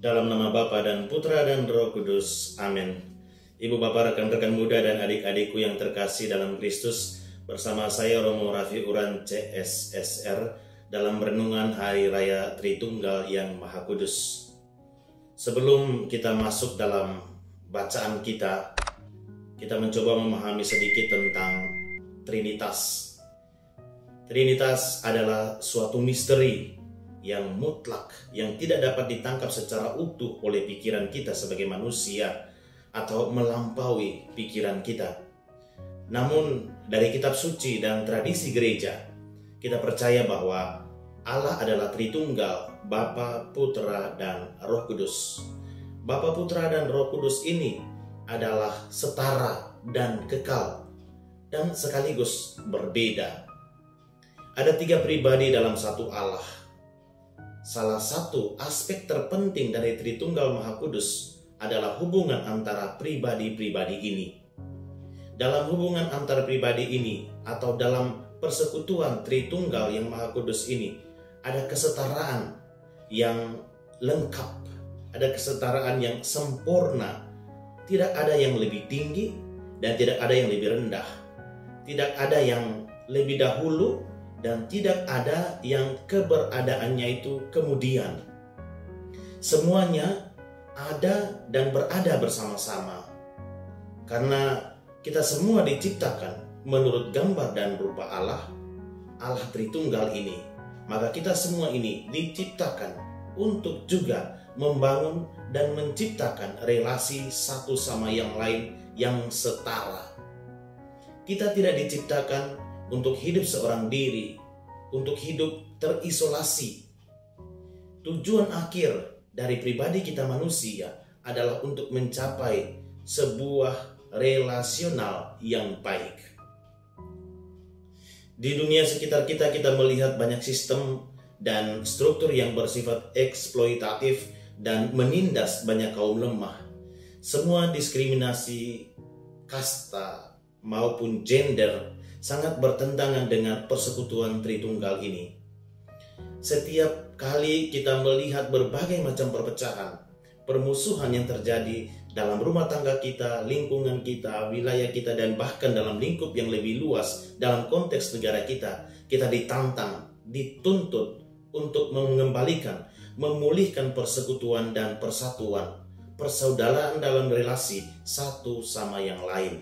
Dalam nama Bapa dan Putra dan Roh Kudus. Amin. Ibu bapak, rekan-rekan muda dan adik-adikku yang terkasih dalam Kristus, bersama saya Romo Raffi Uran CSSR dalam renungan Hari Raya Tritunggal yang Maha Kudus. Sebelum kita masuk dalam bacaan kita mencoba memahami sedikit tentang Trinitas. Trinitas adalah suatu misteri yang mutlak, yang tidak dapat ditangkap secara utuh oleh pikiran kita sebagai manusia atau melampaui pikiran kita. Namun dari kitab suci dan tradisi gereja, kita percaya bahwa Allah adalah Tritunggal, Bapa, Putra, dan Roh Kudus. Bapa, Putra, dan Roh Kudus ini adalah setara dan kekal, dan sekaligus berbeda. Ada 3 pribadi dalam satu Allah. Salah satu aspek terpenting dari Tritunggal Maha Kudus adalah hubungan antara pribadi-pribadi ini. Dalam hubungan antara pribadi ini atau dalam persekutuan Tritunggal yang Maha Kudus ini, ada kesetaraan yang lengkap, ada kesetaraan yang sempurna. Tidak ada yang lebih tinggi dan tidak ada yang lebih rendah. Tidak ada yang lebih dahulu dan tidak ada yang keberadaannya itu kemudian. Semuanya ada dan berada bersama-sama. Karena kita semua diciptakan menurut gambar dan rupa Allah, Allah Tritunggal ini. Maka kita semua ini diciptakan untuk juga membangun dan menciptakan relasi satu sama yang lain yang setara. Kita tidak diciptakan untuk hidup seorang diri, untuk hidup terisolasi. Tujuan akhir dari pribadi kita manusia adalah untuk mencapai sebuah relasional yang baik. Di dunia sekitar kita melihat banyak sistem dan struktur yang bersifat eksploitatif dan menindas banyak kaum lemah. Semua diskriminasi, kasta, maupun gender sangat bertentangan dengan persekutuan Tritunggal ini. Setiap kali kita melihat berbagai macam perpecahan, permusuhan yang terjadi dalam rumah tangga kita, lingkungan kita, wilayah kita, dan bahkan dalam lingkup yang lebih luas dalam konteks negara kita ditantang, dituntut untuk mengembalikan, memulihkan persekutuan dan persatuan, persaudaraan dalam relasi satu sama yang lain.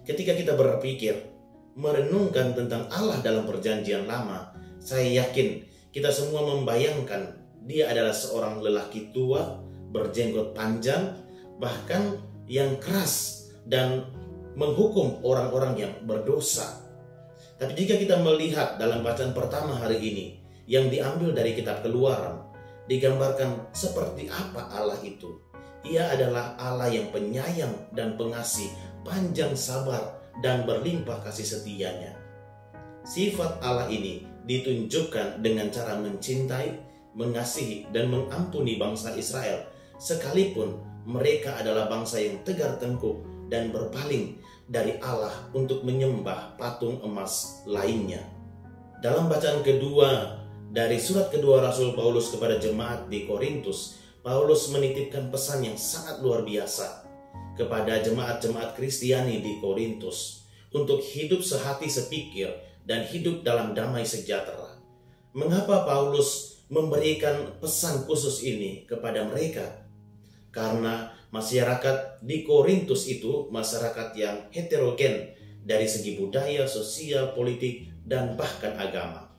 Ketika kita berpikir, merenungkan tentang Allah dalam perjanjian lama, saya yakin kita semua membayangkan dia adalah seorang lelaki tua, berjenggot panjang, bahkan yang keras dan menghukum orang-orang yang berdosa. Tapi jika kita melihat dalam bacaan pertama hari ini, yang diambil dari kitab Keluaran, digambarkan seperti apa Allah itu. Ia adalah Allah yang penyayang dan pengasih, panjang sabar, dan berlimpah kasih setianya. Sifat Allah ini ditunjukkan dengan cara mencintai, mengasihi, dan mengampuni bangsa Israel, sekalipun mereka adalah bangsa yang tegar tengkuk dan berpaling dari Allah untuk menyembah patung emas lainnya. Dalam bacaan kedua dari surat kedua Rasul Paulus kepada jemaat di Korintus, Paulus menitipkan pesan yang sangat luar biasa kepada jemaat-jemaat Kristiani di Korintus untuk hidup sehati sepikir dan hidup dalam damai sejahtera. Mengapa Paulus memberikan pesan khusus ini kepada mereka? Karena masyarakat di Korintus itu masyarakat yang heterogen dari segi budaya, sosial, politik, dan bahkan agama.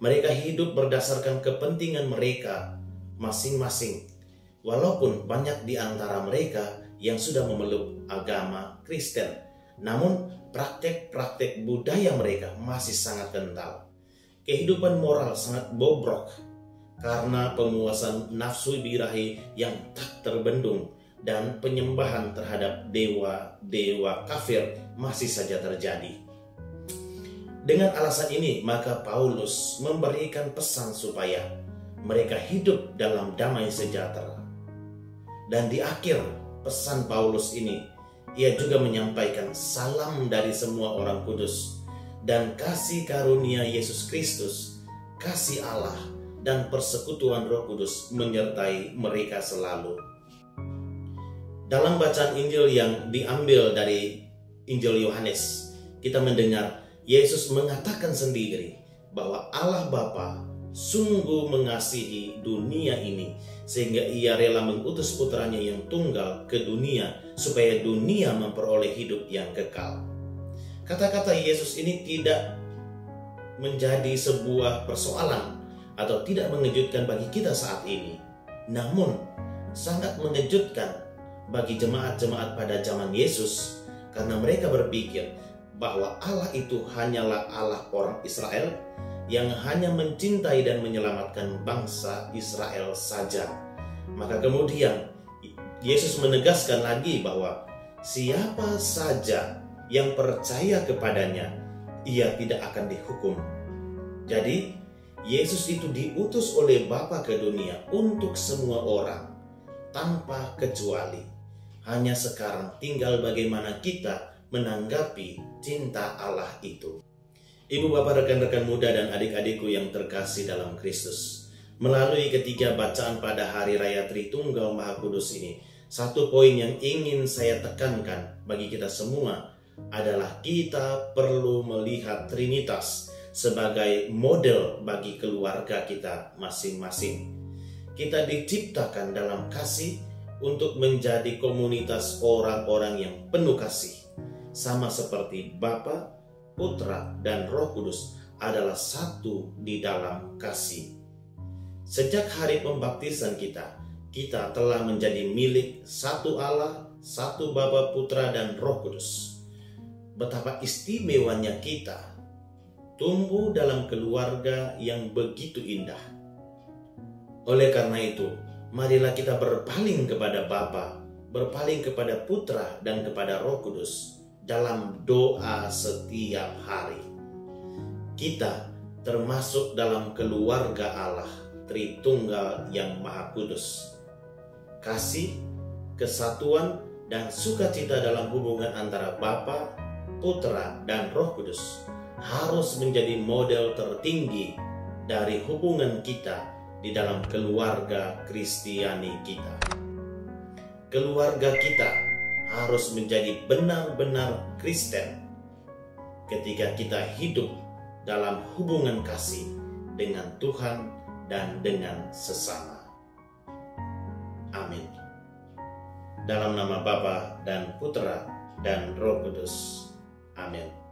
Mereka hidup berdasarkan kepentingan mereka masing-masing, walaupun banyak di antara mereka yang sudah memeluk agama Kristen, namun praktek-praktek budaya mereka masih sangat kental. Kehidupan moral sangat bobrok karena penguasaan nafsu birahi yang tak terbendung dan penyembahan terhadap dewa-dewa kafir masih saja terjadi. Dengan alasan ini, maka Paulus memberikan pesan supaya mereka hidup dalam damai sejahtera. Dan di akhir pesan Paulus ini, ia juga menyampaikan salam dari semua orang kudus dan kasih karunia Yesus Kristus, kasih Allah, dan persekutuan Roh Kudus menyertai mereka selalu. Dalam bacaan Injil yang diambil dari Injil Yohanes, kita mendengar Yesus mengatakan sendiri bahwa Allah Bapa sungguh mengasihi dunia ini sehingga ia rela mengutus putranya yang tunggal ke dunia supaya dunia memperoleh hidup yang kekal. Kata-kata Yesus ini tidak menjadi sebuah persoalan atau tidak mengejutkan bagi kita saat ini, namun sangat mengejutkan bagi jemaat-jemaat pada zaman Yesus, karena mereka berpikir bahwa Allah itu hanyalah Allah orang Israel yang hanya mencintai dan menyelamatkan bangsa Israel saja. Maka kemudian Yesus menegaskan lagi bahwa siapa saja yang percaya kepadanya, ia tidak akan dihukum. Jadi Yesus itu diutus oleh Bapa ke dunia untuk semua orang tanpa kecuali. Hanya sekarang tinggal bagaimana kita menanggapi cinta Allah itu. Ibu, bapak, rekan-rekan muda dan adik-adikku yang terkasih dalam Kristus, melalui ketiga bacaan pada Hari Raya Tritunggal Maha Kudus ini, satu poin yang ingin saya tekankan bagi kita semua adalah kita perlu melihat Trinitas sebagai model bagi keluarga kita masing-masing. Kita diciptakan dalam kasih untuk menjadi komunitas orang-orang yang penuh kasih, sama seperti Bapa, Putra, dan Roh Kudus adalah satu di dalam kasih. Sejak hari pembaptisan kita telah menjadi milik satu Allah, satu Bapa, Putra, dan Roh Kudus. Betapa istimewanya kita tumbuh dalam keluarga yang begitu indah. Oleh karena itu, marilah kita berpaling kepada Bapa, berpaling kepada Putra, dan kepada Roh Kudus dalam doa setiap hari. Kita termasuk dalam keluarga Allah Tritunggal yang Maha Kudus. Kasih, kesatuan, dan sukacita dalam hubungan antara Bapa, Putra, dan Roh Kudus harus menjadi model tertinggi dari hubungan kita di dalam keluarga Kristiani kita. Keluarga kita harus menjadi benar-benar Kristen ketika kita hidup dalam hubungan kasih dengan Tuhan dan dengan sesama. Amin. Dalam nama Bapa dan Putra dan Roh Kudus. Amin.